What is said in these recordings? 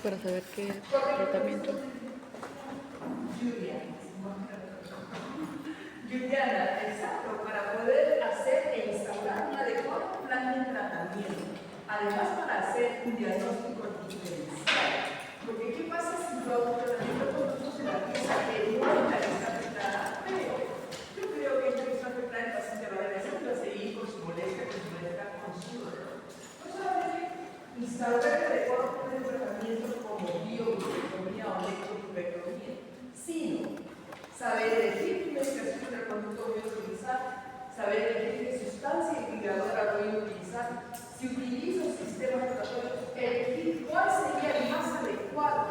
para saber qué tratamiento. Juliana, exacto, para poder hacer e instaurar un adecuado plan de tratamiento. Además, para hacer un diagnóstico diferencial. Porque, ¿qué pasa si tu tratamiento conduce la pieza que no está afectada? Pero yo creo que esto es afectar el paciente va a seguir con su molestia, con su dolor. No solamente instaurar el adecuado plan de tratamiento como bioglucotomía o electrotubectomía, sino saber elegir qué medicación de conducto voy a utilizar, saber elegir qué sustancia inhibidora voy a utilizar, si utilizo sistemas rotatorios, elegir cuál sería el más adecuado,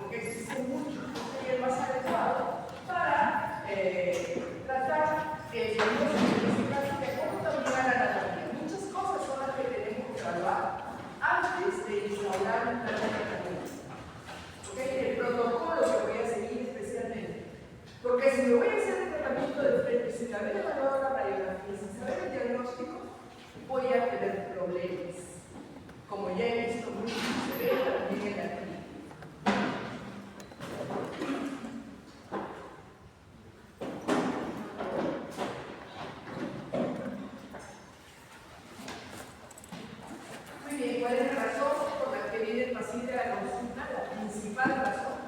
porque existen muchos, cuál sería el más adecuado para tratar el diagnóstico de cómo también a la anatomía. Muchas cosas son las que tenemos que evaluar antes de instaurar un plan de tratamiento. ¿Okay? El protocolo que voy a seguir especialmente. Porque si me voy a hacer el tratamiento de frente sin haber evaluado la radiografía, sin saber el diagnóstico, voy a tener problemas. Como ya he visto mucho, se ve también en la clínica. Muy bien, ¿cuál es la razón por la que viene el paciente a la consulta? La principal razón.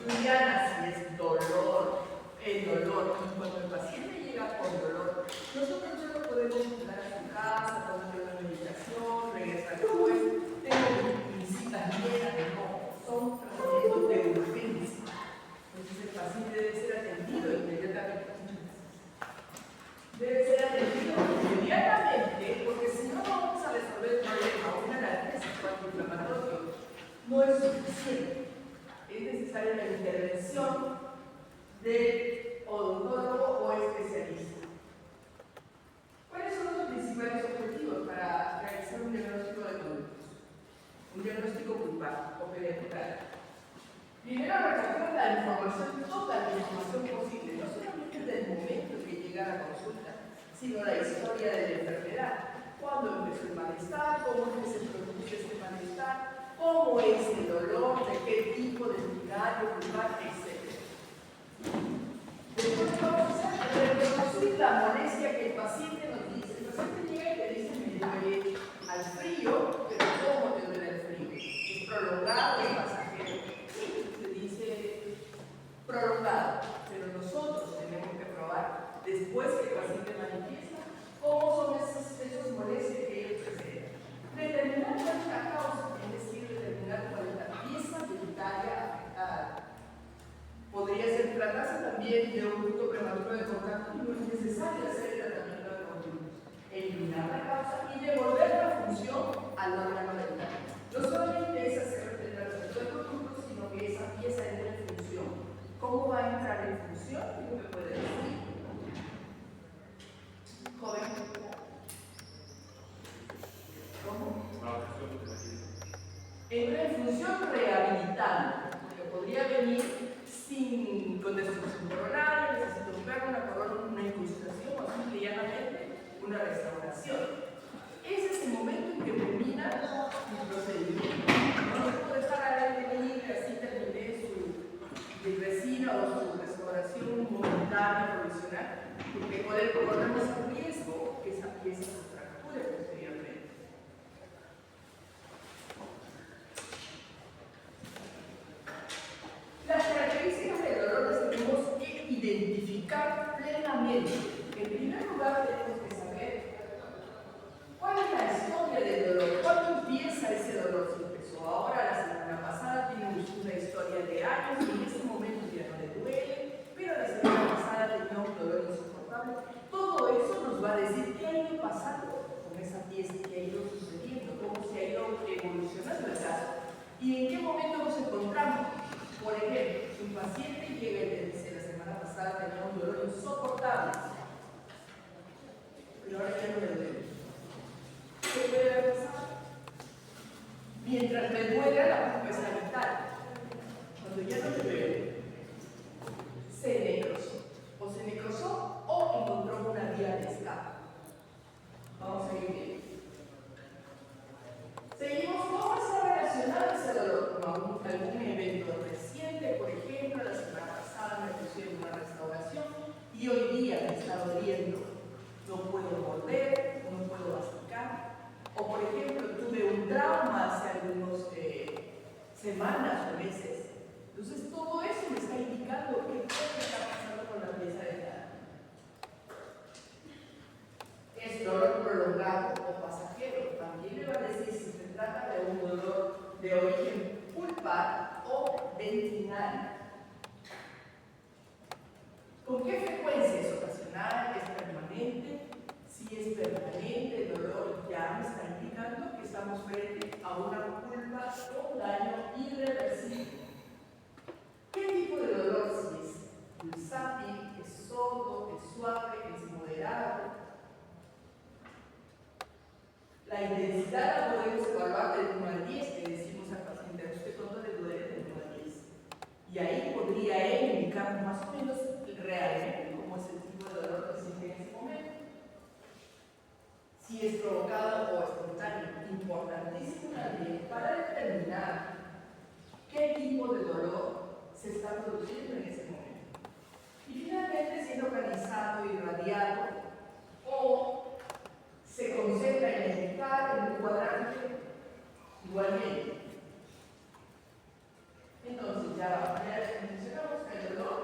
Juliana, si es dolor, el dolor, y cuando el paciente llega con dolor, nosotros no lo podemos mandar a su casa, ponerle una medicación, regresar después, tengo visitas llenas de no, son tratamientos de urgencia. Entonces el paciente debe ser atendido inmediatamente. Debe ser atendido inmediatamente, porque si no vamos a resolver el problema, una analgesia antiinflamatorio no es suficiente. Es necesaria la intervención del odontólogo o especialista. ¿Cuáles son los principales objetivos para realizar un diagnóstico de conductos? Un diagnóstico grupal o perimetral. Primero, recoger la información, toda la información posible, no solamente del momento que llega a la consulta, sino la historia de la enfermedad. ¿Cuándo empezó el malestar? ¿Cómo es que se produce este malestar? ¿Cómo es el dolor? ¿De qué tipo de urinario, pulmar, etcétera? Después vamos a hacer reproducir la molestia que el paciente nos dice. El paciente llega y te dice, me duele al frío, pero ¿cómo te duele al frío? ¿Es prolongado, es pasajero? Sí, se dice prolongado, pero nosotros tenemos que probar, después que el paciente manifiesta, cómo son esos molestias que ellos presentan. Determinar cuál es la causa, es decir, determinar cuál es la pieza dentaria afectada. Podría ser tratarse también de un punto prematuro de contacto y no es necesario hacer el tratamiento de conductos. Eliminar la causa y devolver la función al órgano dental. No solamente es hacer el tratamiento de conductos, sino que esa pieza entre en función. ¿Cómo va a entrar en función? ¿Qué me puede decir? Joven. ¿Cómo? Entra en función rehabilitante, porque podría venir con destrucción coronaria, necesito un perro, una corona, una incrustación o simple y llanamente una restauración. Ese es el momento en que termina el procedimiento. No se puede dejar a él venir y así terminé su resina o su restauración momentánea, provisional, porque puede corrernos el riesgo que esa pieza se fracture posteriormente. Las características del dolor las tenemos que identificar plenamente. En primer lugar, tenemos que saber cuál es la historia del dolor, cuándo empieza ese dolor. Si empezó ahora, la semana pasada, tiene una historia de años y en ese momento ya no le duele, pero la semana pasada tenía un dolor insoportable. Todo eso nos va a decir qué ha ido pasando con esa pieza, qué ha ido sucediendo, cómo se ha ido evolucionando el caso y en qué momento nos encontramos. Por ejemplo, si un paciente llega y te dice la semana pasada tenía un dolor insoportable, pero ahora ya no me duele. ¿Qué puede haber pasado? Mientras me duele, la culpa está vital. Cuando ya no me duele, se necrosó. O se necrosó o encontró una vía de escape. Vamos a ir bien. intensidad la podemos evaluar del 1 al 10, que decimos al paciente, ¿a usted cuánto le duele del 1 al 10? Y ahí podría él indicar más o menos realmente cómo es el tipo de dolor que siente en ese momento. Si es provocado o espontáneo, importantísimo también para determinar qué tipo de dolor se está produciendo en ese momento. Y finalmente, si es localizado y radiado o se concentra en el encare, en un cuadrante, igualmente. Entonces, ya mencionamos que el dolor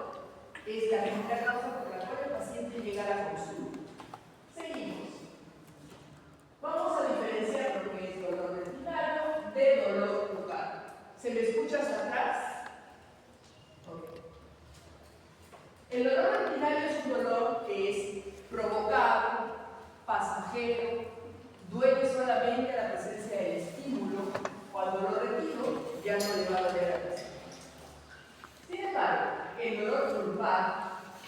es la primera causa por la cual el paciente llega a la consulta. Seguimos. Vamos a diferenciar lo que es dolor respiratorio de dolor bucal. ¿Se me escucha hacia atrás? Okay. El dolor respiratorio es un dolor que es provocado, pasajero, duele solamente a la presencia del estímulo. Cuando lo retiro, ya no le va a doler a la paciente. Sin embargo, el dolor pulpar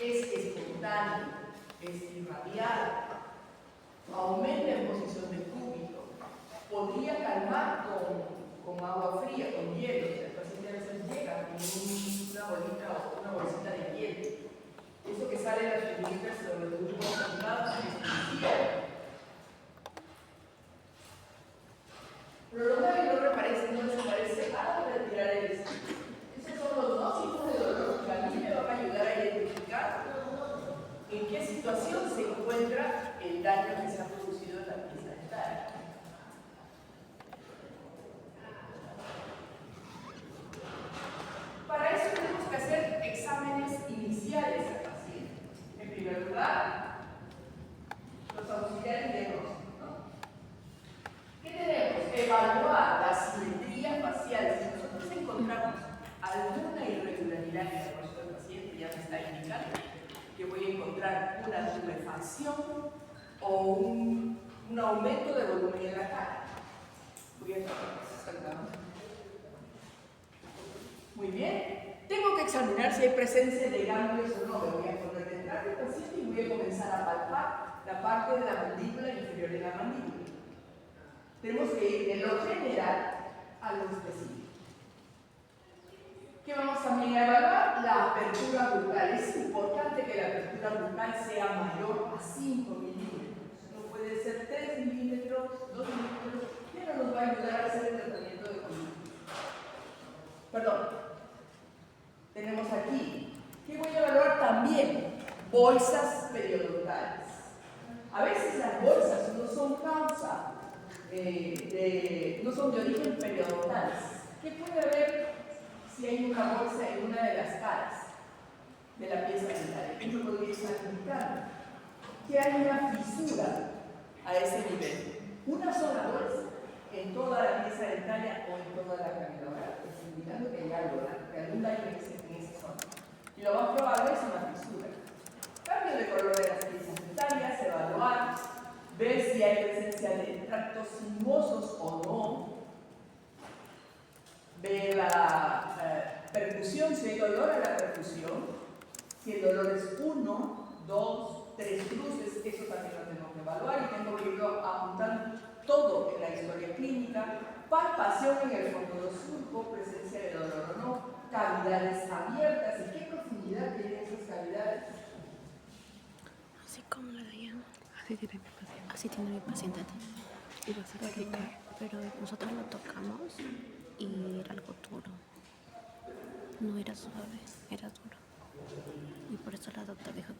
es espontáneo, es irradiado, aumenta en posición de cúbito, podría calmar con agua fría, con hielo. O sea, el paciente a veces llega con una bolita o una bolsita de hielo. Eso que sale de las fibrillas sobre los grupos animados es hielo. Prolongar el dolor no desaparece al retirar el estímulo. Esos son los dos tipos de dolor que a mí me van a ayudar a identificar en qué situación se encuentra el daño que se ha producido en la pieza dental. Para eso tenemos que hacer exámenes iniciales al paciente. En primer lugar, los auxiliares diagnósticos, ¿no? ¿Qué tenemos? Evaluar la simetría facial. Si nosotros encontramos alguna irregularidad en el rostro del paciente, ya me está indicando que voy a encontrar una tumefacción o un aumento de volumen en la cara. Voy a Muy bien. Tengo que examinar si hay presencia de ganglios o no. Me voy a poner detrás del paciente y voy a comenzar a palpar la parte de la mandíbula inferior de la mandíbula. Tenemos que ir de lo general a lo específico. ¿Qué vamos también a evaluar? La apertura bucal. Es importante que la apertura bucal sea mayor a 5 milímetros. No puede ser 3 milímetros, 2 milímetros, que no nos va a ayudar a hacer el tratamiento de conducto. Perdón. Tenemos aquí, ¿qué voy a evaluar también? Bolsas periodontales. A veces las bolsas no son causa, no son de origen periodontal. ¿Qué puede haber si hay una bolsa en una de las caras de la pieza dental? ¿Qué podría estar indicando? Que hay una fisura a ese nivel. Una sola bolsa en toda la pieza dentaria o en toda la cavidad, indicando que hay algo, que algún daño en esa zona. Y lo más probable es una fisura. Cambio de color de las piezas dentarias, evaluar, ver si hay presencia de tractos sinuosos o no, ver la percusión, si hay dolor a la percusión, si el dolor es 1, 2, 3 cruces, eso también lo tengo que evaluar y tengo que ir apuntando todo en la historia clínica, palpación en el fondo surco, presencia de dolor o no, cavidades abiertas y qué profundidad tienen esas cavidades. Así como la de ella. Así tiene mi paciente. Pero nosotros lo tocamos y era algo duro. No era suave, era duro. Y por eso la doctora dijo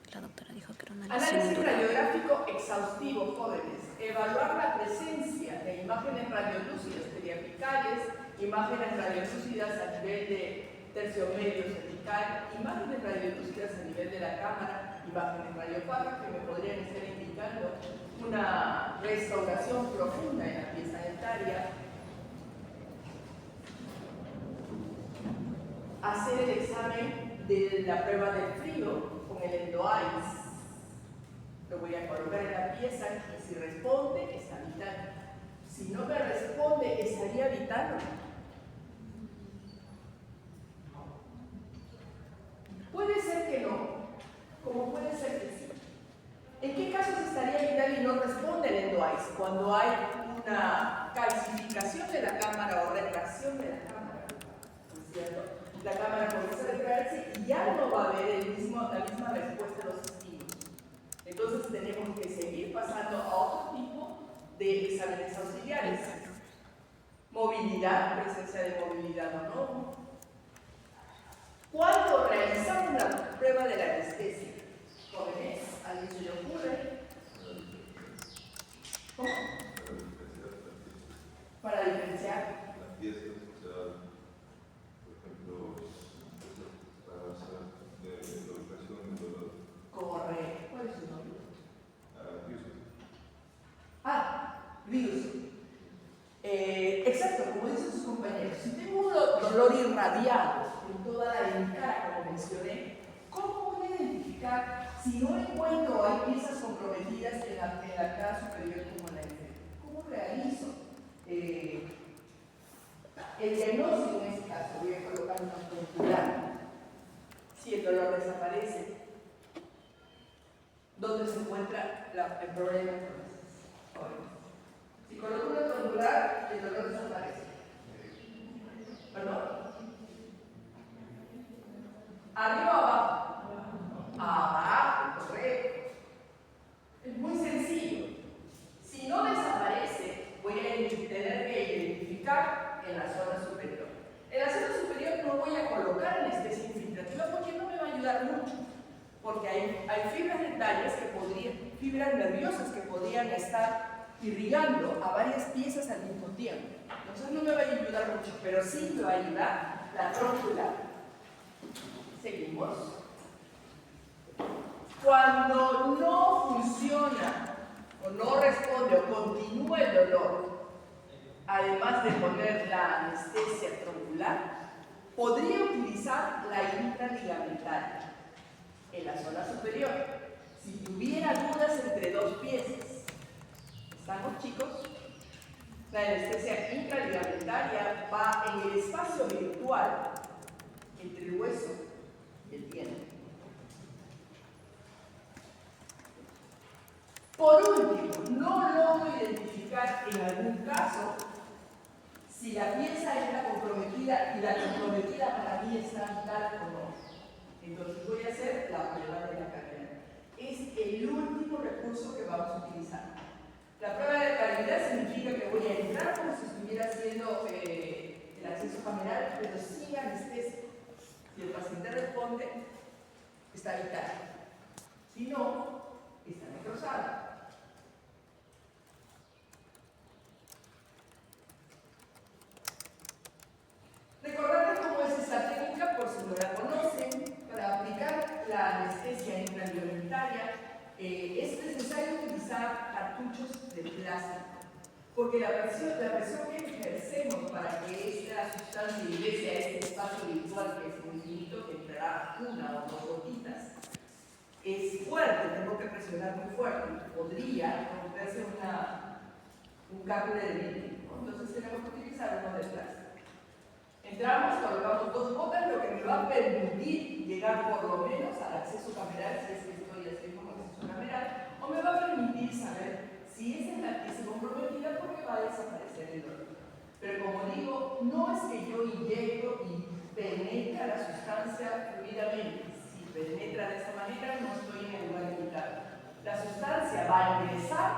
que era una lesión. Análisis radiográfico exhaustivo, jóvenes. Evaluar la presencia de imágenes radiolúcidas periapicales, imágenes radiolúcidas a nivel de tercio medio cervical, imágenes radiolúcidas a nivel de la cámara, imágenes radiofármacas que me podrían estar indicando una restauración profunda en la pieza dentaria. Hacer el examen de la prueba del frío con el EndoEyes. Lo voy a colocar en la pieza y si responde, está vital. Si no me responde, estaría vital. Puede ser que no, como puede ser que sí. ¿En qué casos estaría vital y no responde el EndoEyes? Cuando hay una calcificación de la cámara o retracción de la cámara, ¿no es cierto? La cámara comienza a retraerse y ya no va a haber la misma respuesta a los estímulos. Entonces tenemos que seguir pasando a otro tipo de exámenes auxiliares. Movilidad, presencia de movilidad o no. Cuando realizamos la prueba de la anestesia, jóvenes, ¿a alguien se le ocurre? ¿Cómo? Para diferenciar. Las piezas, o sea, por ejemplo, para hacer de la ubicación del dolor. Correcto. ¿Cuál es su nombre? Rius. Exacto, como dicen sus compañeros. Si tengo un dolor irradiado en toda la cara, como mencioné, ¿cómo voy a identificar si no encuentro hay piezas comprometidas en la cara superior como en la inferior? ¿Cómo realizo el diagnóstico en este caso? Voy a colocar una puntular. Si el dolor desaparece, ¿dónde se encuentra el problema entonces? Si coloco una tondular, el dolor desaparece. ¿Perdón? ¿Arriba o abajo? Abajo, correcto. Es muy sencillo. Si no desaparece, voy a tener que identificar en la zona superior. En la zona superior no voy a colocar anestesia infiltrativa porque no me va a ayudar mucho. Porque hay fibras dentarias fibras nerviosas que podrían estar irrigando a varias piezas al mismo tiempo. Entonces no me va a ayudar mucho, pero sí me va a ayudar la tróncula. Seguimos. Cuando no funciona o no responde o continúa el dolor, además de poner la anestesia troncular, podría utilizar la intraligamentaria en la zona superior. Si tuviera dudas entre dos piezas, ¿estamos, chicos? La anestesia intraligamentaria va en el espacio virtual entre el hueso y el diente. Por último, no logro identificar en algún caso si la pieza está comprometida y la comprometida para mí está vital o no. Entonces voy a hacer la prueba de la carrera. Es el último recurso que vamos a utilizar. La prueba de cavidad significa que voy a entrar como si estuviera haciendo el acceso cameral, pero sin anestesia. Si el paciente responde, está vital. Si no, está necrosado. Recordarles cómo es esta técnica, por si no la conocen. Para aplicar la anestesia intraligamentaria es necesario utilizar cartuchos de plástico, porque la presión que ejercemos para que esta sustancia ingrese a este espacio virtual que es muy finito, que entrará una o dos gotitas, es fuerte, tengo que presionar muy fuerte, podría romperse un cable de vidrio, ¿no? Entonces tenemos que utilizar uno de plástico. Entramos, colocamos dos gotas, lo que me va a permitir llegar por lo menos al acceso cameral, si es que estoy haciendo un acceso cameral, o me va a permitir saber si es en la pieza comprometida porque va a desaparecer el dolor. Pero como digo, no es que yo inyecto y penetra la sustancia fluidamente. Si penetra de esa manera, no estoy en el lugar indicado. La sustancia va a ingresar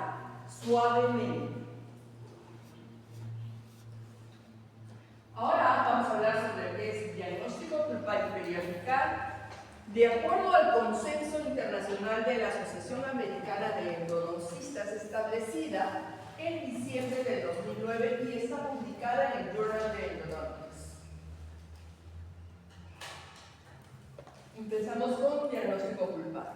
suavemente. Ahora vamos a hablar sobre lo que es diagnóstico periapical. De acuerdo al consenso internacional de la Asociación Americana de Endodoncistas, establecida en diciembre de 2009 y está publicada en el Journal de Endodontics. Empezamos con diagnóstico pulpar.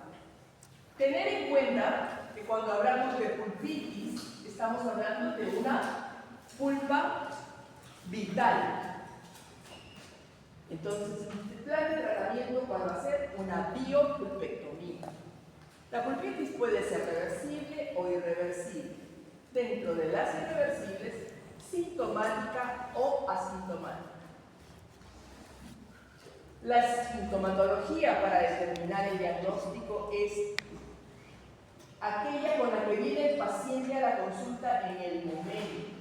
Tener en cuenta que cuando hablamos de pulpitis, estamos hablando de una pulpa vital. Entonces, el plan de tratamiento va a ser una biopulpectomía. La pulpitis puede ser reversible o irreversible. Dentro de las irreversibles, sintomática o asintomática. La sintomatología para determinar el diagnóstico es aquella con la que viene el paciente a la consulta en el momento.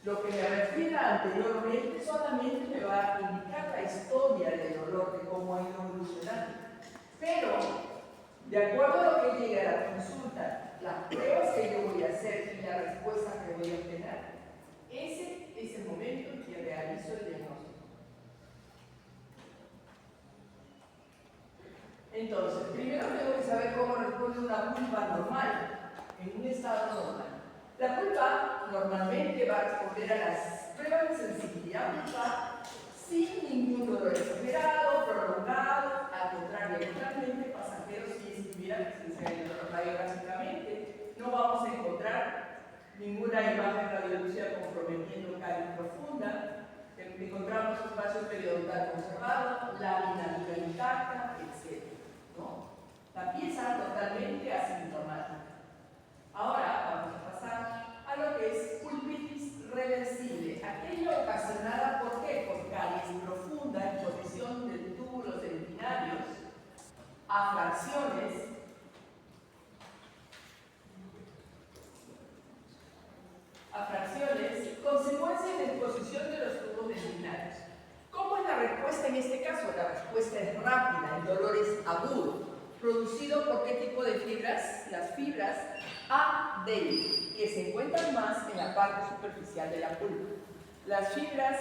Lo que me refiera anteriormente solamente me va a indicar la historia del dolor, de cómo ha ido evolucionando. Pero, de acuerdo a lo que llegue a la consulta, las pruebas que yo voy a hacer y la respuesta que voy a obtener, ese es el momento en que realizo el diagnóstico. Entonces, primero tengo que saber cómo responde una pulpa normal, en un estado normal. La pulpa normalmente va a responder a las pruebas de sensibilidad pulpar sin ningún dolor exagerado, prolongado, al contrario, totalmente pasajero si estuviera presencia de dolor radiográficamente. No vamos a encontrar ninguna imagen radiolúcida comprometiendo caries profunda. Encontramos espacio periodontal conservado, lámina viva intacta, etc. ¿No? La pieza totalmente asintomática. Ahora vamos a pasar a lo que es pulpitis reversible, aquella ocasionada ¿por qué? Por caries profunda, exposición de túbulos dentinarios, afracciones, consecuencia de exposición de los tubos dentinarios. ¿Cómo es la respuesta en este caso? La respuesta es rápida, el dolor es agudo, producido por ¿qué tipo de fibras? Las fibras A débil, que se encuentran más en la parte superficial de la pulpa. Las fibras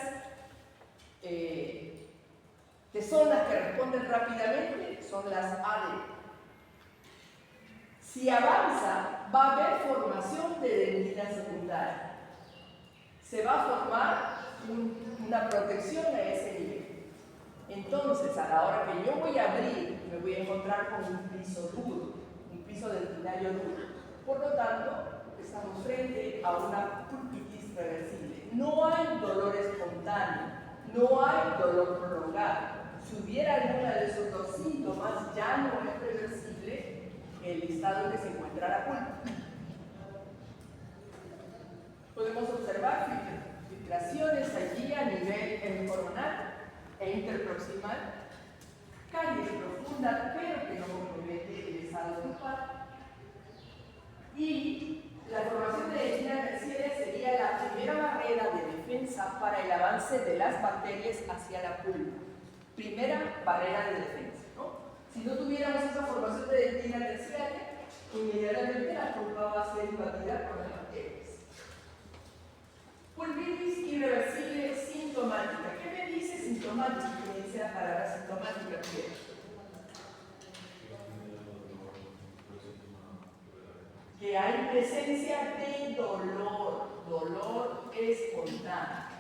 que son las que responden rápidamente son las A débil. Si avanza, va a haber formación de dentina secundaria. Se va a formar una protección a ese nivel. Entonces, a la hora que yo voy a abrir, me voy a encontrar con un piso duro, un piso dentinario duro. Por lo tanto, estamos frente a una pulpitis reversible. No hay dolor espontáneo, no hay dolor prolongado. Si hubiera alguna de esos dos síntomas, ya no es reversible el estado en que se encuentra la pulpa. Podemos observar filtraciones allí a nivel coronal e interproximal, caries profundas, pero que no compromete el estado pulpar. Y la formación de dentina terciaria sería la primera barrera de defensa para el avance de las bacterias hacia la pulpa. Primera barrera de defensa, ¿no? Si no tuviéramos esa formación de dentina terciaria, inmediatamente la pulpa va a ser invadida por las bacterias. Pulpitis irreversible sintomática. ¿Qué me dice sintomática? ¿Qué me dice la palabra sintomática? Que hay presencia de dolor espontáneo.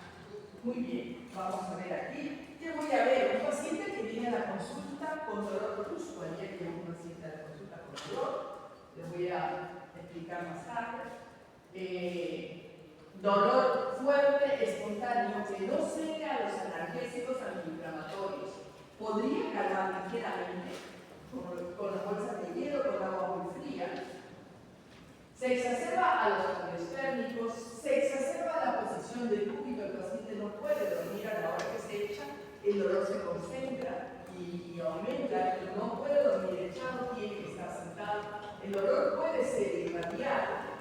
Muy bien, vamos a ver aquí. ¿Qué voy a ver? Un paciente que viene a la consulta con dolor brusco. Ayer que un paciente a la consulta con dolor, les voy a explicar más tarde. Dolor fuerte, espontáneo, que no sea los analgésicos antiinflamatorios. Podría calmar ligeramente con la bolsa de hielo, con agua muy fría. Se exacerba a los cambios se exacerba la posición del cúbito, el paciente no puede dormir a la hora que se echa, el dolor se concentra y aumenta, y no puede dormir echado, tiene que estar sentado. El dolor puede ser irradiado.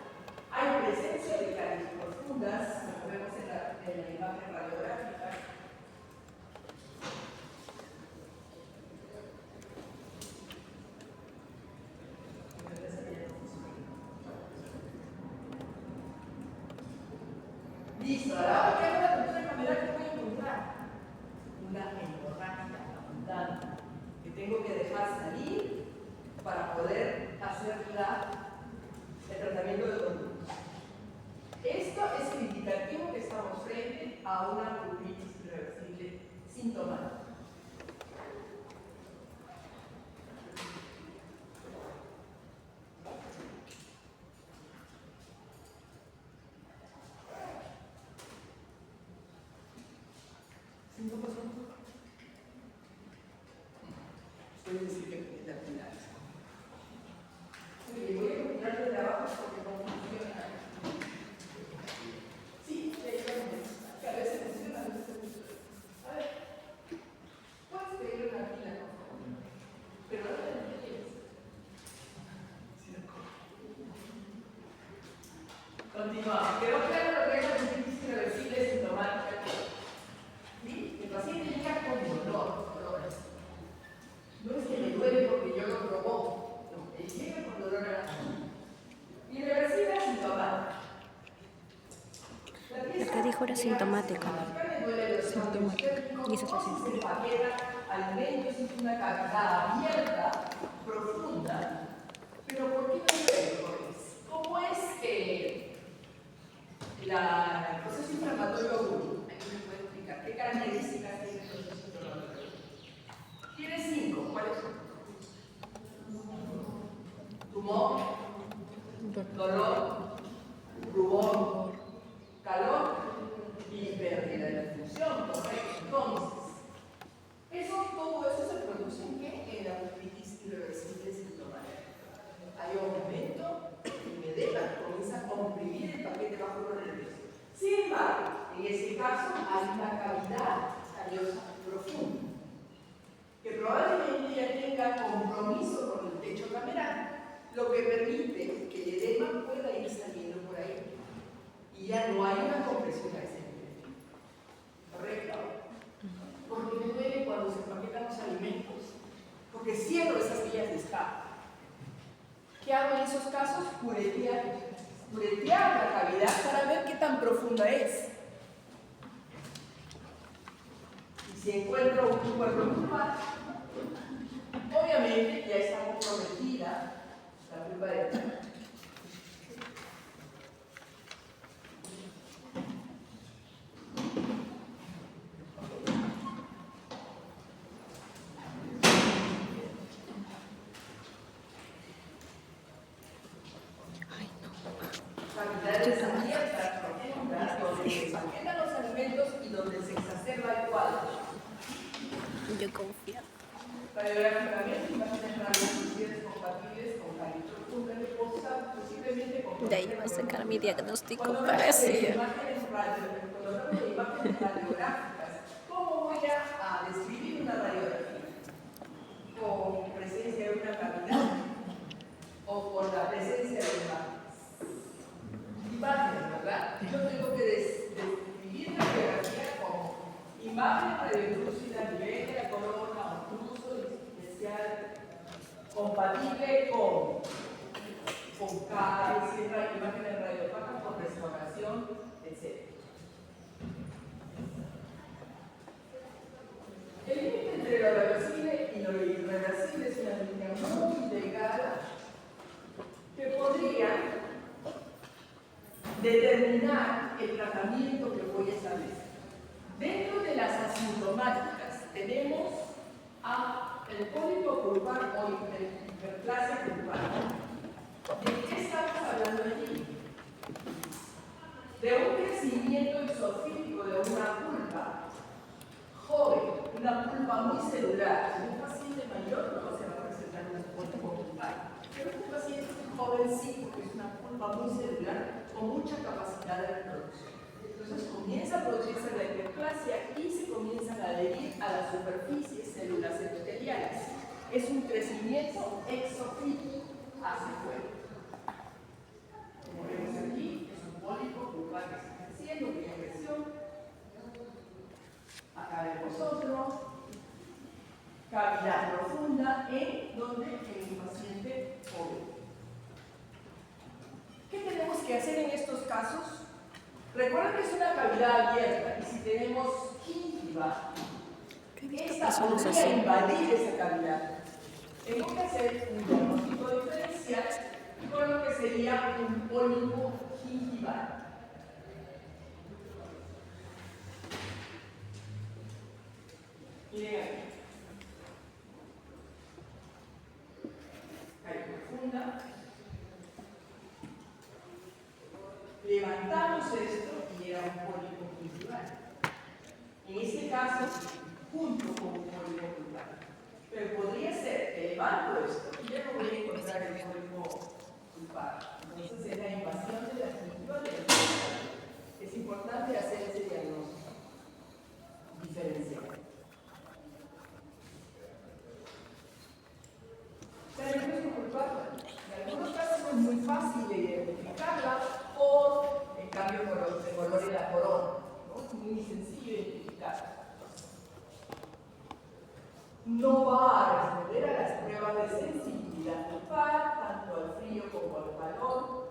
Hay presencia de caries profundas, como vemos en la imagen radiográfica. Listo, ahora que hago la cultura capilar, ¿qué voy a encontrar? Una hemorragia abundante que tengo que dejar salir para poder hacer el tratamiento de conductos. Esto es el indicativo que estamos frente a una pulpitis irreversible sintomática. Continuamos. Quedó claro lo que es la hepatitis irreversible sintomática. ¿Sí? El paciente llega con dolores. No es que me duele porque yo lo provoco. No, él llega con dolor a la mano. Irreversible sintomática. La que dijo era sintomática. Sintomática. Y esa es la Se sintomática. empaqueta alimentos en una cavidad abierta, profunda. Pero ¿por qué no duele? ¿Cómo es que el proceso inflamatorio agudo? Aquí me puede explicar. ¿Qué características tiene el proceso inflamatorio? Tiene 5. ¿Cuáles son? Tumor, dolor, rubor, calor y pérdida de función, ¿correcto? Entonces, todo eso se produce ¿en qué? En la hepatitis irreversible sintomática. Hay aumento de edema, comienza a comprimir el paquete bajo los nervios. Sin embargo, en este caso hay una cavidad callosa profunda, que probablemente ya tenga compromiso con el techo cameral, lo que permite que el edema pueda ir saliendo por ahí. Y ya no hay una compresión a ese nivel. ¿Correcto? Porque me duele cuando se empaquetan los alimentos, porque cierro esas vías de escape. ¿Qué hago en esos casos? Puretear la cavidad para ver qué tan profunda es. Y si encuentro un cuerpo pulpar, obviamente ya está comprometida la pulpa de cavidades abiertas, profundas, donde se empaquetan los alimentos y donde se exacerba el cuadro. Yo confío. Radiográficamente, imágenes radiovisuales compatibles con caries profundas de fosa, posiblemente con... De ahí va a sacar mi diagnóstico, Cuando hablamos de parecía. imágenes radiográficas, ¿cómo voy a describir una radiografía? ¿Con presencia de una cavidad o con la presencia de imágenes, ¿verdad? Yo tengo que describir la radiografía como imagen radiolúcida a nivel de la corona, obtuso, especial, compatible con caries, imágenes radiopacas con restauración, etc. El límite entre lo reversible y lo irreversible es una línea muy delgada que podría determinar el tratamiento que voy a establecer. Dentro de las asintomáticas tenemos el pólipo pulpar o hiperplasia pulpar. ¿De qué estamos hablando allí? De un crecimiento isofílico de una pulpa joven, una pulpa muy celular. En un paciente mayor no se va a presentar un pólipo pulpar, pero un paciente joven sí, porque es una pulpa muy celular con mucha capacidad de reproducción. Entonces comienza a producirse la hiperplasia y se comienzan a adherir a las superficies células epiteliales. Es un crecimiento exofílico hacia afuera. Como vemos aquí, es un pólipo pulpar que está creciendo, que ya creció. Acá vemos otro. Cavidad profunda en donde en un paciente joven. ¿Qué tenemos que hacer en estos casos? Recuerden que es una cavidad abierta y si tenemos gingiva, esta podría invadir esa cavidad. Tengo que hacer un diagnóstico diferencial con lo que sería un pólipo gingival. Miren aquí. Cavidad profunda. Levantamos esto y era un pólipo gingival. En este caso, junto con un pólipo pulpar. Pero podría ser que levanto esto y ya no voy a encontrar el pólipo pulpar. Entonces es la invasión de la gingiva del pulpar. Es importante hacer ese diagnóstico diferencial. ¿Saben qué es un pulpar? como el valor,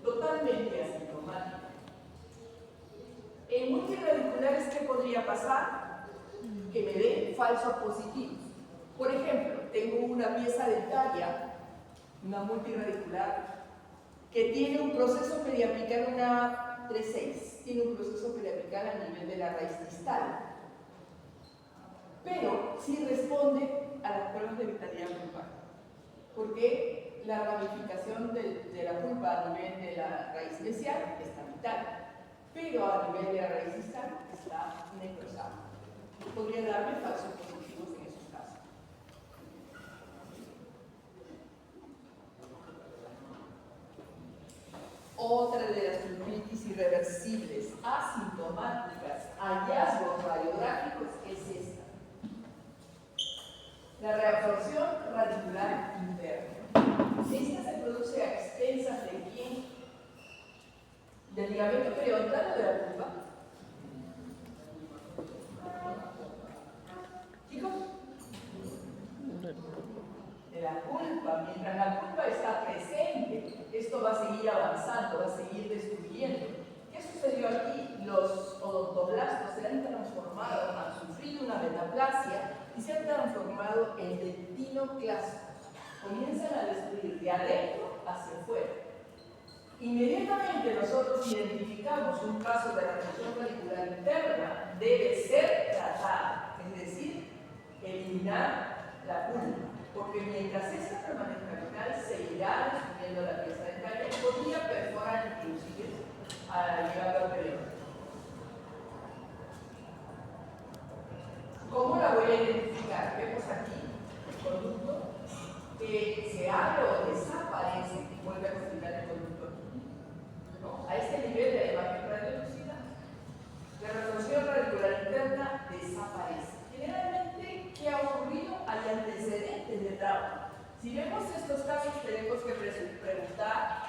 totalmente asintomático. En multirradiculares, ¿qué podría pasar? Que me den falsos positivos. Por ejemplo, tengo una pieza dentaria, una multiradicular, que tiene un proceso periapical, una 3,6, tiene un proceso periapical a nivel de la raíz distal, pero sí responde a las pruebas de vitalidad pulpar, porque la ramificación de la pulpa a nivel de la raíz mesial está vital, pero a nivel de la raíz distal está necrosada. Podría darme falsos positivos en esos casos. Otra de las pulpitis irreversibles asintomáticas, hallazgos radiográficos, es esta. La reabsorción radicular interna. Esta se produce a expensas de quién? Del ligamento periodontal o de la pulpa. ¿Chicos? De la pulpa. Mientras la pulpa está presente, esto va a seguir avanzando, va a seguir destruyendo. ¿Qué sucedió aquí? Los odontoblastos se han transformado, han sufrido una metaplasia y se han transformado en dentinoclastos. Comienzan a destruir de adentro hacia afuera. Inmediatamente nosotros identificamos un caso de reabsorción radicular interna, debe ser tratada, es decir, eliminar la pulpa, porque mientras esta permanezca vital, se irá destruyendo la pieza dentaria y podría perforar inclusive llegando al periodonto. ¿Cómo la voy a identificar? Vemos aquí el conducto que se abre o desaparece y vuelve a conectar el conducto aquí. ¿No? A este nivel de la imagen radiolúcida, la reabsorción radicular interna desaparece. Generalmente, ¿qué ha ocurrido? Hay antecedentes de trauma. Si vemos estos casos, tenemos que preguntar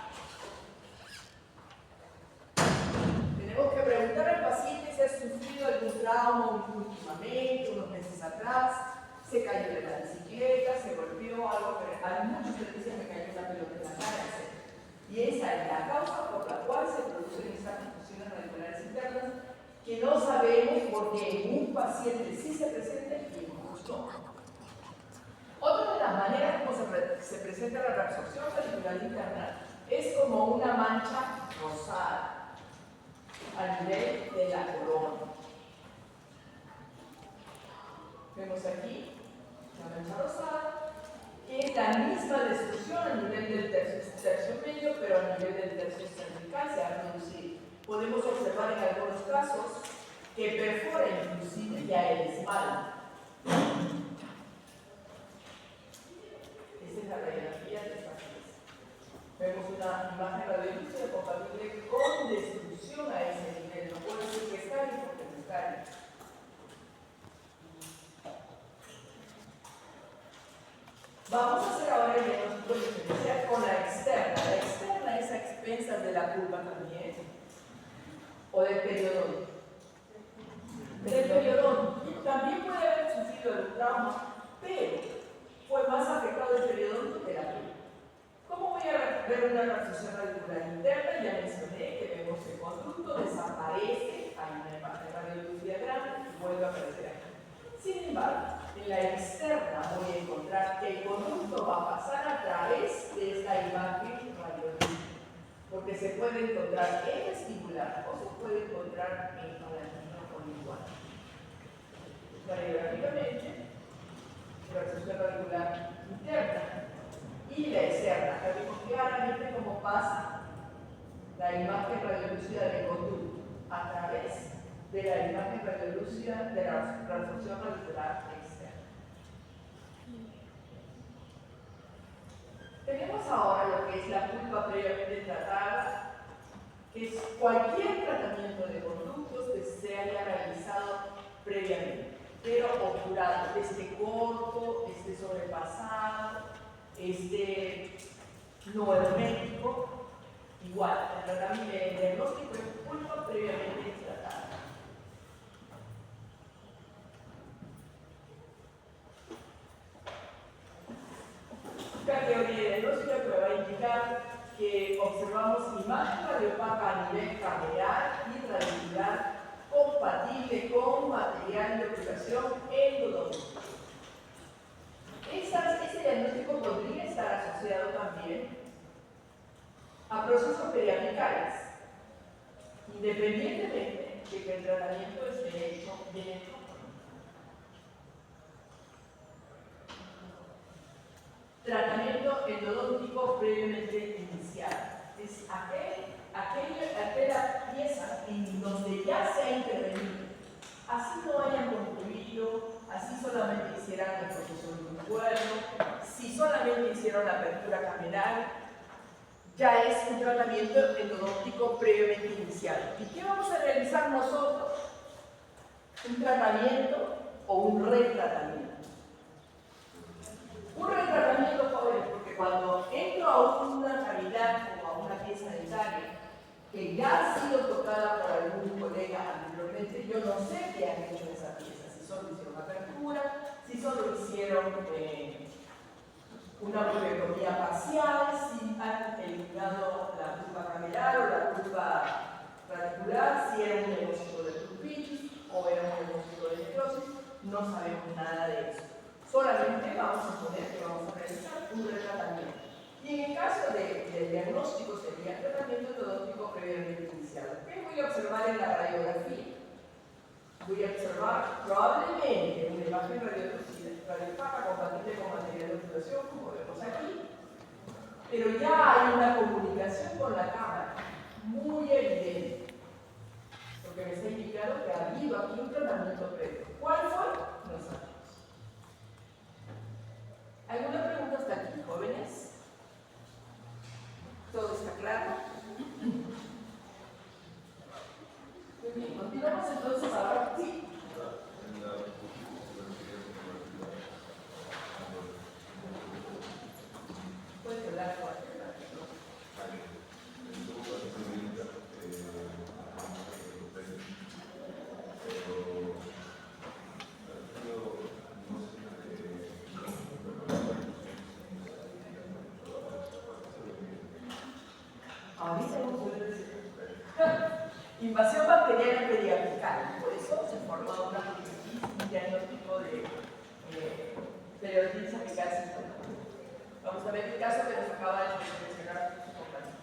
al paciente si ha sufrido algún trauma últimamente, unos meses atrás, se cayó de la bicicleta, se golpeó, algo, pero hay muchos que dicen me cayó una pelota en la cara, etc. Y esa es la causa por la cual se producen estas confusiones radiculares internas que no sabemos porque en un paciente sí se presenta y en otros no. Otra de las maneras como se presenta la reabsorción radicular interna es como una mancha rosada a nivel de la corona. Vemos aquí la mancha rosada, que es la misma destrucción a nivel del tercio medio, pero a nivel del tercio cervical se ha reducido. Podemos observar en algunos casos que perfora inclusive ya el esmalte. Esta es la radiografía de esta pieza. Vemos una imagen radiolúcida compatible con destrucción a ese nivel. No puedo decir que está bien porque no está bien. Vamos a hacer ahora el diagnóstico diferencial con la externa. La externa es a expensas de la pulpa también, o del periodonto. Del periodonto también puede haber sufrido el trauma, pero fue más afectado el periodonto que la pulpa. ¿Cómo voy a ver una reabsorción radicular interna? Ya mencioné que vemos el conducto, desaparece, hay una imagen radiolúcida grande y vuelve a aparecer aquí. Sin embargo, en la externa voy a encontrar que el conducto va a pasar a través de esta imagen radiolúcida, porque se puede encontrar en vestibular o se puede encontrar en palatino o lingual. Radiográficamente, reabsorción radicular interna y la externa. Vemos claramente cómo pasa la imagen radiolúcida del conducto a través de la imagen radiolúcida de la reabsorción radicular externa. Tenemos ahora lo que es la pulpa previamente tratada, que es cualquier tratamiento de conductos que se haya realizado previamente, pero obturado, esté corto, esté sobrepasado, no hermético, igual, el diagnóstico es pulpa previamente tratada. La teoría diagnóstica me va a indicar que observamos imagen radiopaca a nivel cameral y radioangular compatible con material de obturación endodóntica. Este diagnóstico podría estar asociado también a procesos periapicales, independientemente de que el tratamiento esté hecho bien. Tratamiento endodóntico previamente iniciado. Es aquella pieza en donde ya se ha intervenido. Así no hayan concluido, así solamente hicieran el proceso de un cuerno, si solamente hicieron la apertura cameral, ya es un tratamiento endodóntico previamente iniciado. ¿Y qué vamos a realizar nosotros? ¿Un tratamiento o un retratamiento? Un retratamiento, jóvenes, porque cuando entro a una cavidad o a una pieza dentaria que ya ha sido tocada por algún colega anteriormente, yo no sé qué han hecho esa pieza, si solo hicieron apertura, si solo hicieron una pulvectomía parcial, si han eliminado la pulpa cameral o la pulpa radicular, si era un negocio de pulpitis o era un negocio de necrosis, no sabemos nada de eso. Solamente vamos a poner que vamos a realizar un retratamiento. Y en el caso del diagnóstico sería tratamiento endodóntico previamente iniciado. ¿Qué voy a observar en la radiografía? Voy a observar probablemente una imagen radiopaca compatible con material de obturación, como vemos aquí, pero ya hay una comunicación con la cámara muy evidente, porque me está indicando que ha habido aquí un tratamiento previo. ¿Cuál fue? No sabemos. ¿Alguna pregunta hasta aquí, jóvenes? ¿Todo está claro? Muy bien, continuamos entonces ahora. Sí. Puedes hablar con invasión bacteriana periapical, por eso se formó un diagnóstico de periodontitis apical sintomática. Vamos a ver el caso que nos acaba de mencionar su compañero.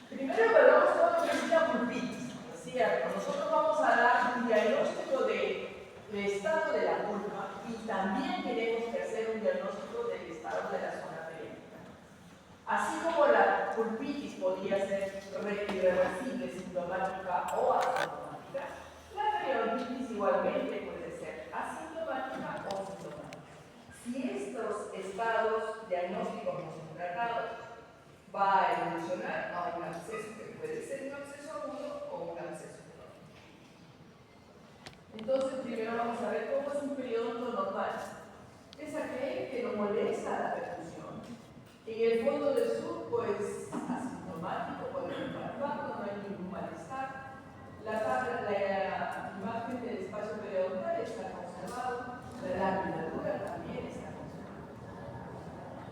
Primero evaluamos todo lo que es la pulpitis. Es cierto, nosotros vamos a dar un diagnóstico del estado de la pulpa y también tenemos que hacer un diagnóstico del estado de la zona periódica. Así como la pulpitis podría ser irreversible, sintomática o asintomática, la periodontitis igualmente puede ser asintomática o sintomática. Si estos estados diagnósticos no son tratados, va a evolucionar a un absceso que puede ser un absceso agudo o un absceso crónico. Entonces, primero vamos a ver cómo es un periodonto normal. Es aquel que no molesta la percusión. En el fondo del sur, pues, asintomático, podemos palparlo, no hay ningún malestar. La imagen del espacio periodontal está conservado, la laminadura también está conservada.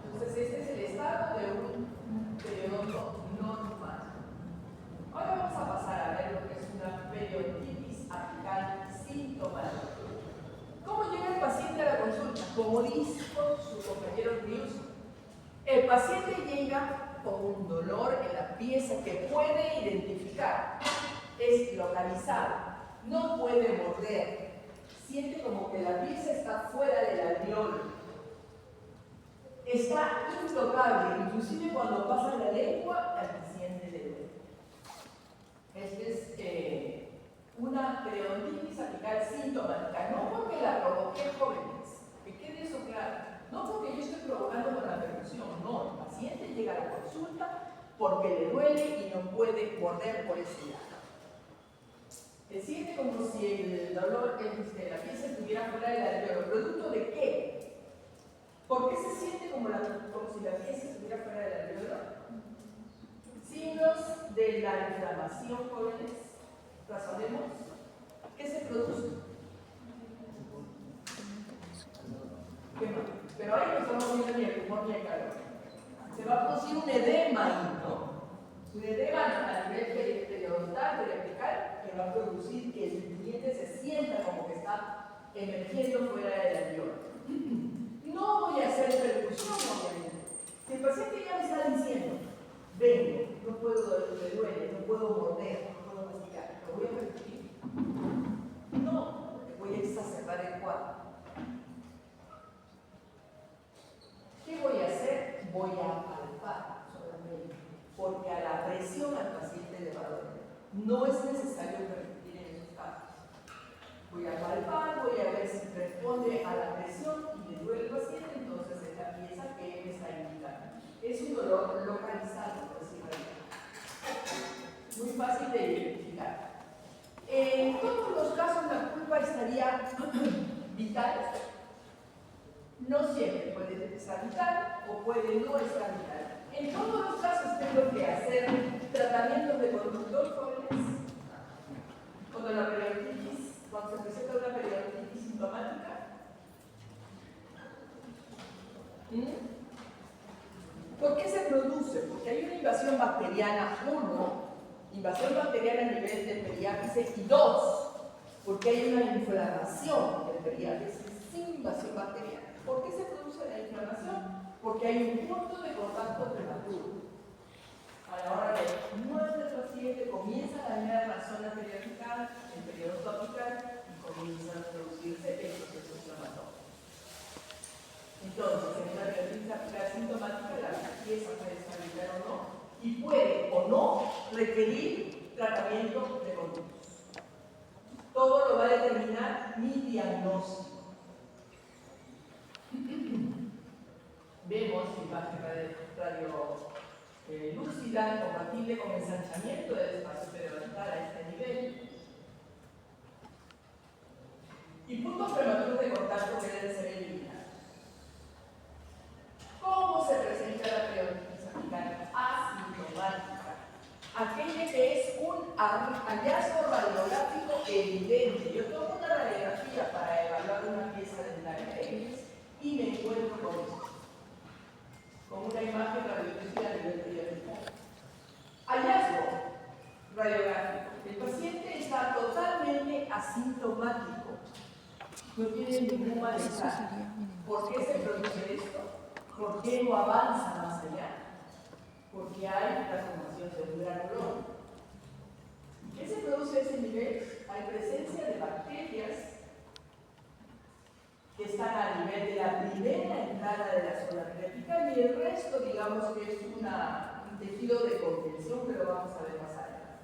Entonces, este es el estado de un periodonto normal. Ahora vamos a pasar a ver lo que es una periodontitis apical sintomática. ¿Cómo llega el paciente a la consulta? Como dijo su compañero Rius, el paciente llega con un dolor en la pieza que puede identificar, es localizado, no puede morder, siente como que la pieza está fuera del alveolo, está intocable, inclusive cuando pasa la lengua al paciente le duele. Esta es una periodontitis apical sintomática, no porque la provoqué, jóvenes, que quede eso claro. No porque yo estoy provocando con la percusión, no, el paciente llega a la consulta porque le duele y no puede morder por ese lado. Se siente como si el dolor, la pieza estuviera fuera del alveolo. ¿Producto de qué? ¿Por qué se siente como si la pieza estuviera fuera del alveolo? Signos de la inflamación, jóvenes. Razonemos. ¿Qué se produce? ¿Qué más? pero ahí no estamos viendo ni el tumor ni el calor. Se va a producir un edema ahí, ¿no? Un edema a nivel periodontal, periapical, que va a producir que el diente se sienta como que está emergiendo fuera del alveolo. No voy a hacer percusión, obviamente. Si el paciente ya me está diciendo, vengo, no puedo, me duele, no puedo morder, no puedo masticar, ¿lo voy a permitir? No, porque voy a exacerbar el cuadro. ¿Qué voy a hacer? Voy a palpar solamente, porque a la presión al paciente le va a doler. No es necesario permitir en esos casos. Voy a palpar, voy a ver si responde a la presión y le duele el paciente, entonces es la pieza que me está indicando. Es un dolor localizado, por decirlo así. Muy fácil de identificar. En todos los casos la culpa estaría vital. No siempre puede estar vital o puede no estar vital. En todos los casos tengo que hacer tratamientos de conductos jóvenes. Cuando la periodontitis, cuando se presenta una periodontitis sintomática. ¿Por qué se produce? Porque hay una invasión bacteriana, invasión bacteriana a nivel del periápice, y 2, porque hay una inflamación del periápice sin invasión bacteriana. ¿Por qué se produce la inflamación? Porque hay un punto de contacto prematuro. A la hora de muerte del paciente comienza a dañar la zona periapical, el periodo apical, y comienza a producirse el proceso inflamatorio. Entonces, en una periodontitis apical sintomática, la pieza puede estar vital o no, y puede o no requerir tratamiento de conductos. Todo lo va a determinar mi diagnóstico. Vemos imagen radio lúcida, compatible con ensanchamiento del espacio periodontal a este nivel. Y puntos prematuros de contacto que deben ser eliminados. ¿Cómo se presenta la periodontitis apical? Asintomática. Aquella que es un hallazgo radiográfico evidente. Yo tomo una radiografía para evaluar una pieza dentaria X y me encuentro con esto, con una imagen radiológica a nivel periodontal. Hallazgo radiográfico. El paciente está totalmente asintomático. No tiene ningún malestar. ¿Por qué se produce esto? ¿Por qué no avanza más allá? Porque hay la formación de un granuloma. ¿Qué se produce a ese nivel? Hay presencia de bacterias que están a nivel de la primera entrada de la zona periapical y el resto, digamos que es un tejido de contención, pero vamos a ver más allá.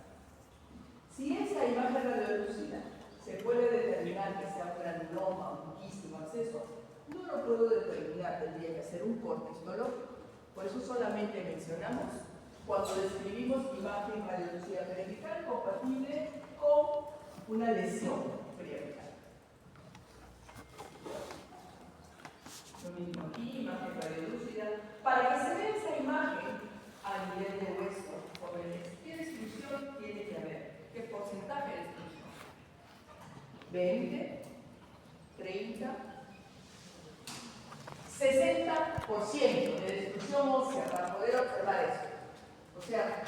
Si esa imagen radiolúcida se puede determinar que sea un granuloma, un quiste, un absceso, no lo puedo determinar, tendría que hacer un corte histológico. Por eso solamente mencionamos cuando describimos imagen radiolúcida periapical compatible con una lesión periapical. Lo mismo aquí, imagen radiolúcida. Para que se vea esa imagen a nivel de hueso, jóvenes, ¿qué destrucción tiene que haber? ¿Qué porcentaje de destrucción? 20, 30, 60% de destrucción ósea para poder observar eso. O sea,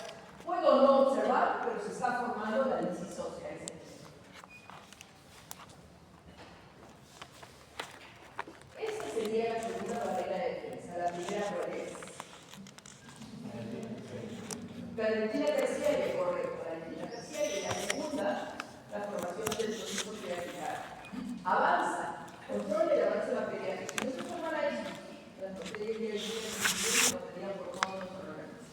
puedo no observar, pero se está formando la lisis ósea. Esa sería la segunda barrera de defensa. La primera, ¿cuál es? La dentina terciaria, correcto. La dentina terciaria. Y la segunda, la formación del proceso periapical. Avanza, controla el avance de la periapical. Si no se formara eso, las bacterias que no estarían formando los organismos.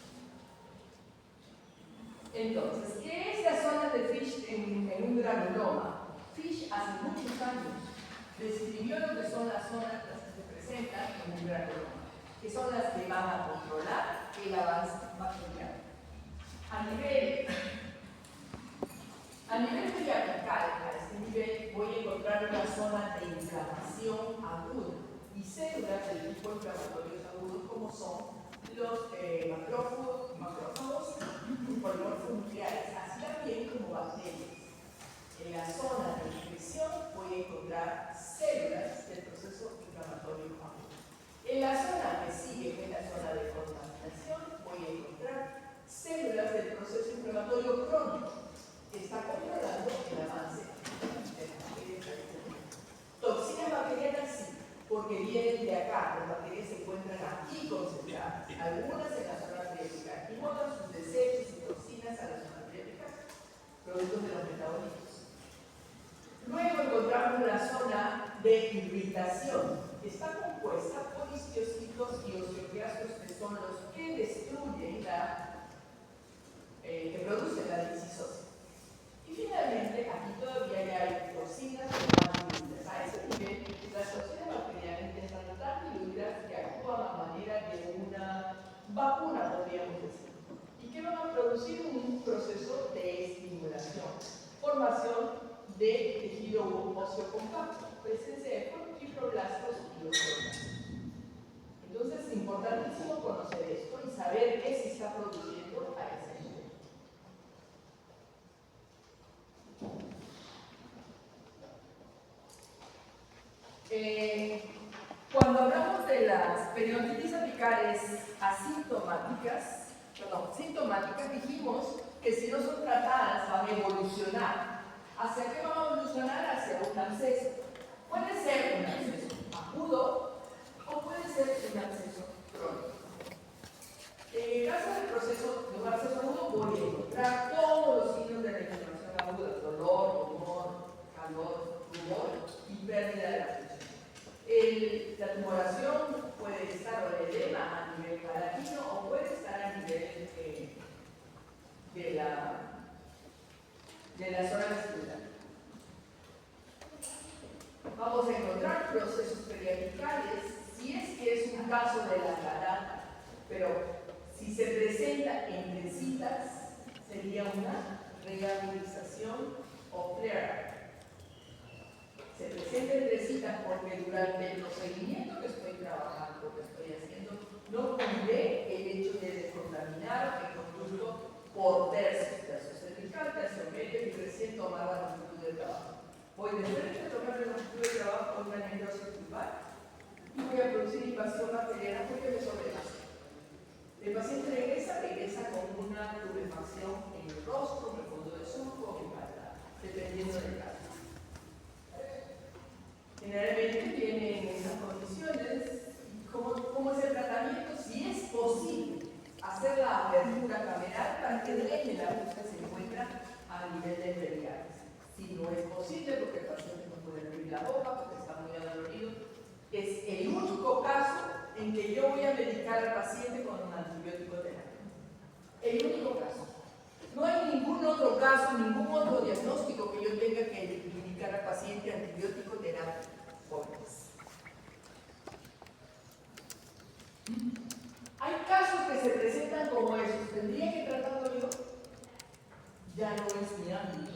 Entonces, ¿qué es la zona de Fish en un granuloma? Fish hace muchos años describió lo que son las zonas que se presentan en un granuloma, que son las que van a controlar el avance bacteriano. A nivel periapical, a este nivel, voy a encontrar una zona de inflamación aguda y células del tipo inflamatorios agudos, como son los macrófagos y polimorfos nucleares, así también como bacterias. En la zona de infección voy a encontrar células del proceso inflamatorio agudo. algunas en la zona pélvica y botan sus desechos y toxinas a la zona pélvica, productos de los metabolitos. Luego encontramos la zona de irritación. Está compuesta por histiocitos y osteoclastos, que son los que destruyen que producen la discisosis. Y finalmente, aquí todavía hay toxinas que van diluidas. A ese nivel, las toxinas bacterianas están tan diluidas que actúan a manera de una vacuna, podríamos decir. ¿Y qué van a producir? Un proceso de estimulación, formación de tejido óseo compacto, presencia de fibroblastos y osteoblastos. Entonces es importantísimo conocer esto y saber qué se está produciendo a ese nivel. Cuando hablamos de las periodontitis apicales sintomáticas, dijimos que si no son tratadas van a evolucionar. ¿Hacia qué van a evolucionar? Hacia un absceso. Puede ser un absceso agudo o puede ser un absceso crónico. En el caso del proceso de un absceso agudo, voy a encontrar todos los signos de la inflamación aguda: dolor, humor, calor, rumor y pérdida de la función. La tumoración puede estar, o el edema, a nivel palatino o puede estar a nivel de la zona vestibular. Vamos a encontrar procesos periapicales si es que es un caso de la catarata, pero si se presenta en trencitas sería una rehabilitación o flare. Se presenta en trencitas porque durante el procedimiento que estoy trabajando, que estoy haciendo, no cuidé el hecho de descontaminar el conducto por tercio cervical, tercio medio y recién tomar la longitud de trabajo. Voy de frente a tomar la longitud de trabajo con una necrosis pulvar y voy a producir invasión bacteriana porque me sobrepasa. El paciente regresa con una tuberefacción en el rostro, en el fondo del surco o en espalda, dependiendo del caso. Generalmente vienen en esas condiciones. ¿Cómo es el tratamiento? Si es posible hacer la apertura cameral para que drene la luz que se encuentra a nivel de pericarditis. Si no es posible, porque el paciente no puede abrir la boca, porque está muy adolorido, es el único caso en que yo voy a medicar al paciente con un antibiótico terapia. El único caso. No hay ningún otro caso, ningún otro diagnóstico que yo tenga que indicar al paciente antibiótico terapia. Hay casos que se presentan como esos. ¿Tendría que tratarlo yo? Ya no es mi ámbito.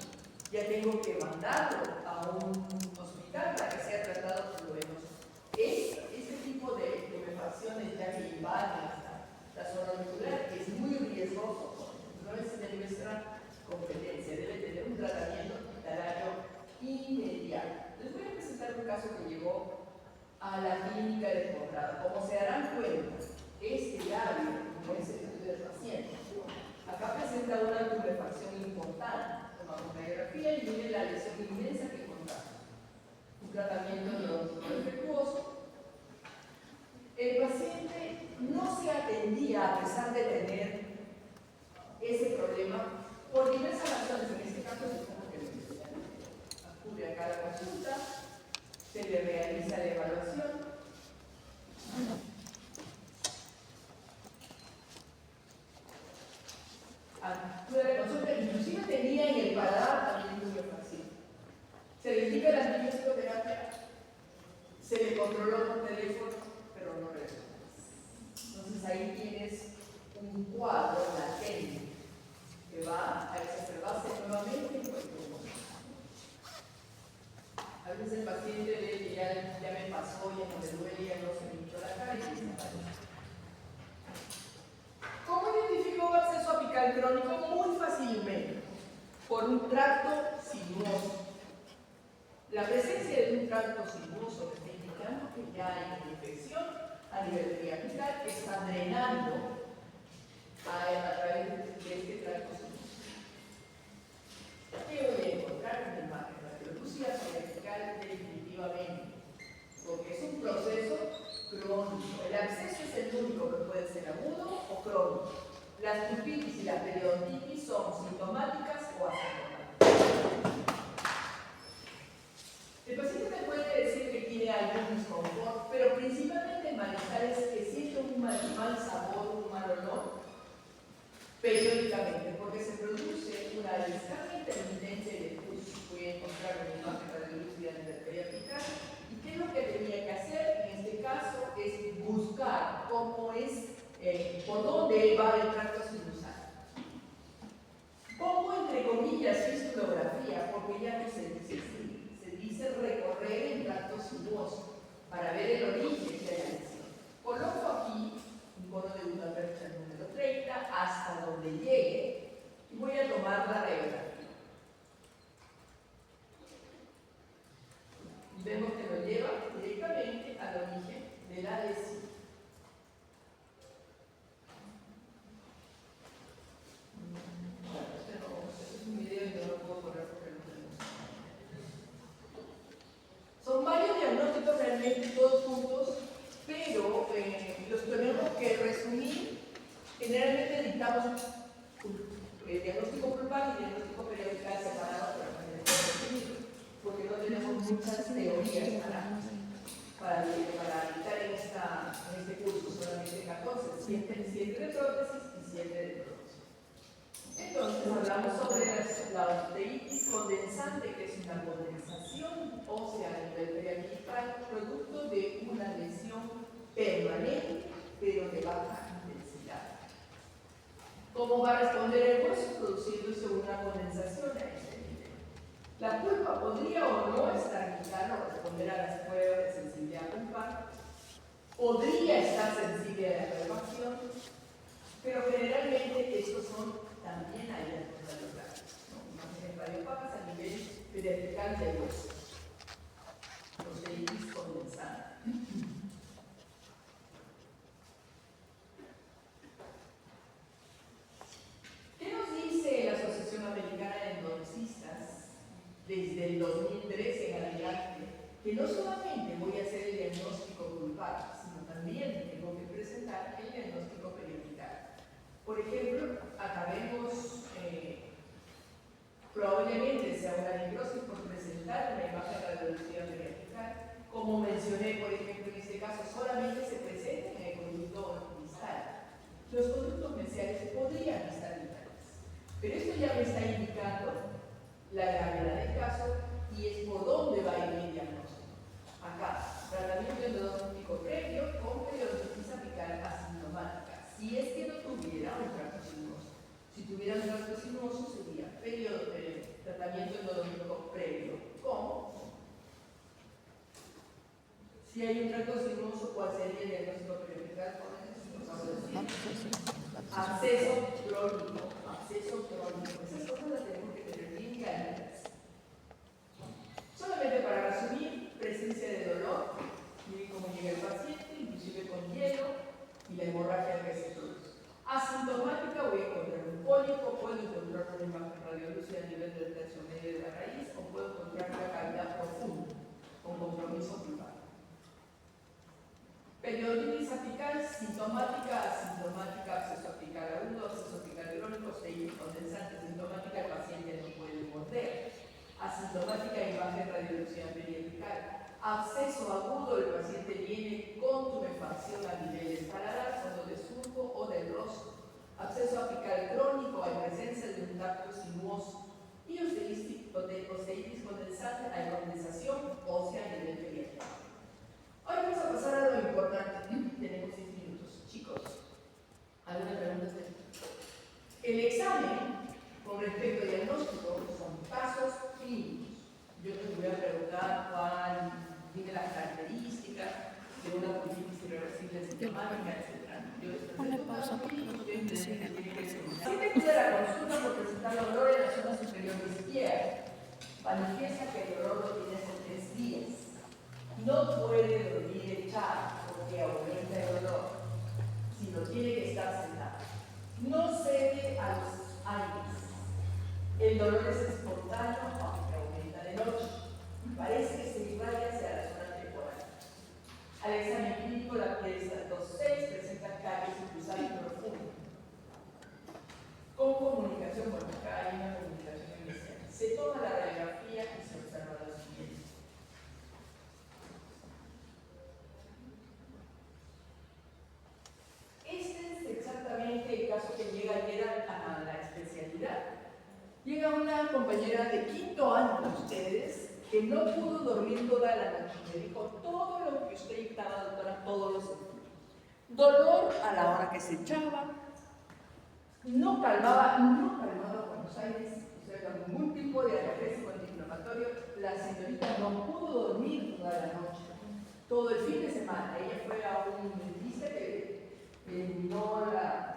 Ya tengo que mandarlo a un hospital para que sea tratado por lo menos. Este tipo de tuberefacciones ya que invaden hasta la zona auricular es muy riesgoso. No es de nuestra competencia. Debe tener un tratamiento hospitalario inmediato. Les voy a presentar un caso que llegó a la clínica de posgrado. Como se darán cuenta, este labio no es el estudio del paciente. Acá presenta una tuberefacción importante. Tomamos radiografía y miren la lesión inmensa que encontramos. Un tratamiento neurológico defectuoso. El paciente no se atendía a pesar de tener ese problema por diversas razones. En este caso, supongo que acude a cada consulta, se le realiza la evaluación. Acude a la consulta, inclusive tenía en el paladar también tuberefacción. Se le indica la antibiótico-terapia, se le controló por teléfono, pero no resuelve. Entonces ahí tienes un cuadro latente que va a exacerbarse nuevamente en cualquier momento. A veces el paciente ve que ya me pasó, ya no me duele, ya no se me hinchó la cara y desaparece. ¿Cómo identifico un absceso apical crónico? Muy fácilmente, por un tracto sinuoso. La presencia de un tracto sinuoso me está indicando que ya hay una infección a nivel periapical que está drenando a través de este tracto sinuoso. ¿Qué voy a encontrar en el margen? La periodontitis periapical definitivamente, porque es un proceso crónico. El absceso es el único que puede ser agudo o crónico. Las pulpitis y la periodontitis son sintomáticas o asintomáticas. El paciente me puede decir que tiene algún disconfort, pero principalmente el malestar es que siente un mal sabor, un mal olor, periódicamente, porque se produce una descarga intermitente de pus. Voy a encontrar una imagen radiolúcida en la periódica. ¿Y qué es lo que tenía que hacer? En este caso es buscar cómo es, por dónde va el tracto sinusal. Pongo entre comillas fistulografía, porque ya no se dice así, se dice recorrer el tracto sinuoso para ver el origen de la lesión. Coloco aquí un cono de una percha número 30 hasta donde llegue y voy a tomar la radiografía. Y vemos que lo lleva directamente al origen de la lesión. Este es un video y no lo puedo poner porque no tenemos. Son varios diagnósticos realmente todos juntos, pero los tenemos que resumir. Generalmente dictamos diagnóstico pulpar y diagnóstico periodical separados porque no tenemos muchas teorías para dictar en este curso, solamente 14, 7 de prótesis y 7 de prótesis. Entonces hablamos sobre la osteitis condensante, que es una condensación ósea a nivel periapical, producto de una lesión permanente, pero de baja intensidad. ¿Cómo va a responder el hueso? Produciéndose una condensación a este nivel. La pulpa podría o no estar indicada o responder a las pruebas de sensibilidad pulpar, podría estar sensible a la renovación, pero generalmente estos son también hallazgos radiográficos, ¿no? Imágenes radiopacas a nivel periapical del hueso. Osteitis condensante. ¿Qué nos dice la Asociación Americana de Endodoncistas desde el 2013 en adelante? Que no solamente voy a hacer el diagnóstico pulpar, sino también tengo que presentar el diagnóstico periapical. Por ejemplo, acabemos, probablemente sea una necrosis por presentar una imagen radiológica periapical. Como mencioné, por ejemplo, en este caso solamente se presenta en el conducto distal. Los conductos mesiales podrían estar vitales, pero esto ya me está indicando la gravedad del caso y es por dónde va a ir mi diagnóstico. Acá, tratamiento endodontístico previo con periodontitis apical asintomática. Si es que no tuviera un tracto sinuoso. Si tuviera un tracto sinuoso sería tratamiento endodontístico previo con. Si hay un tracto sinuoso, ¿cuál sería el diagnóstico periapical? Absceso crónico. Absceso crónico. Esas cosas las tenemos que tener bien claras. Solamente para resumir, presencia de dolor, miren cómo llega el paciente, inclusive con hielo y la hemorragia que se produce. Asintomática, voy a encontrar un pólipo, puedo encontrar una imagen radiolúcida a nivel del tercio medio de la raíz o puedo encontrar una cavidad profunda con compromiso pulpar. Periodontitis apical, sintomática, asintomática, absceso apical agudo, absceso apical crónico, osteitis condensante, sintomática, el paciente no puede morder. Asintomática, imagen radiolúcida periapical. Absceso agudo, el paciente viene con tumefacción a nivel del paladar, fondo de surco o del rostro. Absceso apical crónico, hay presencia de un tracto sinuoso. Y osteitis condensante, hay condensación ósea a nivel periapical. Ahora vamos a pasar a lo importante. Tenemos 6 minutos. Chicos, ¿alguna pregunta? El examen con respecto al diagnóstico son casos clínicos. Yo les voy a preguntar cuál tiene las características de una pulpitis irreversible sintomática, etc. Ponle pausa porque no te sigue. Si te cuida la consulta por presentar dolor en la zona superior izquierda, manifiesta que el dolor lo tiene hace 3 días. No puede dormir echado porque aumenta el dolor, sino tiene que estar sentado. No cede a los aires. El dolor es espontáneo aunque aumenta de noche. Parece que se irradia hacia la zona temporal. Al examen clínico la Llega una compañera de quinto año de ustedes que no pudo dormir toda la noche. Me dijo todo lo que usted dictaba, doctora, todos los días. Dolor a la hora que se echaba, no calmaba Buenos Aires, o sea, con ningún tipo de analgésico antiinflamatorio. La señorita no pudo dormir toda la noche, todo el fin de semana. Ella fue a un dentista que eliminó la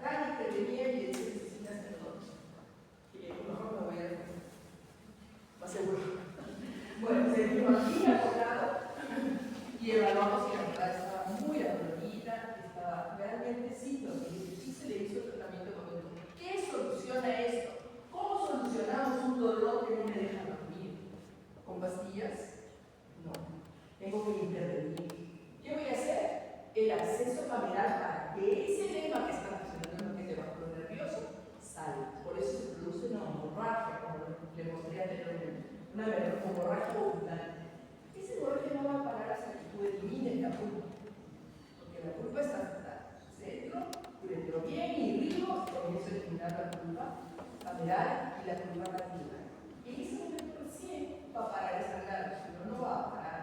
carie que tenía y dice: necesitas endodoncia. Y mejor me voy a dormir, más seguro. Bueno, se vino aquí acordado y evaluamos y la verdad estaba muy adolorida, estaba realmente sin dormir. Sí se le hizo el tratamiento con el doctor. ¿Qué soluciona esto? ¿Cómo solucionamos un dolor que no me deja dormir? ¿Con pastillas? No. Tengo que intervenir. ¿Qué voy a hacer? El acceso cameral para que ese edema que está funcionando en el bajo nervioso salga. Por eso se produce una hemorragia, como le mostré anteriormente, una hemorragia ocular. Esa hemorragia no va a parar hasta que tú elimines la pulpa, porque la pulpa está centro, dentro bien y río, comienzo a eliminar la pulpa cameral y la pulpa mandibular. Y en ese momento recién va a parar esa sangrado, si no, no va a parar.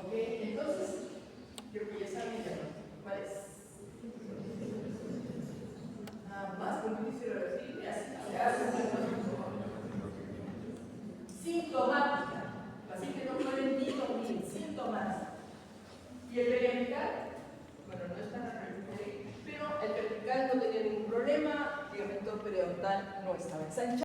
¿Ok? Entonces, creo que ya saben ya, ¿cuál es? Nada más, como quisiera decir, sintomática. Así que no pueden ni dormir, síntomas. Y el periancal, bueno, no es tan pero el vertical no tenía ningún problema, el ligamento periodontal no estaba ensanchado.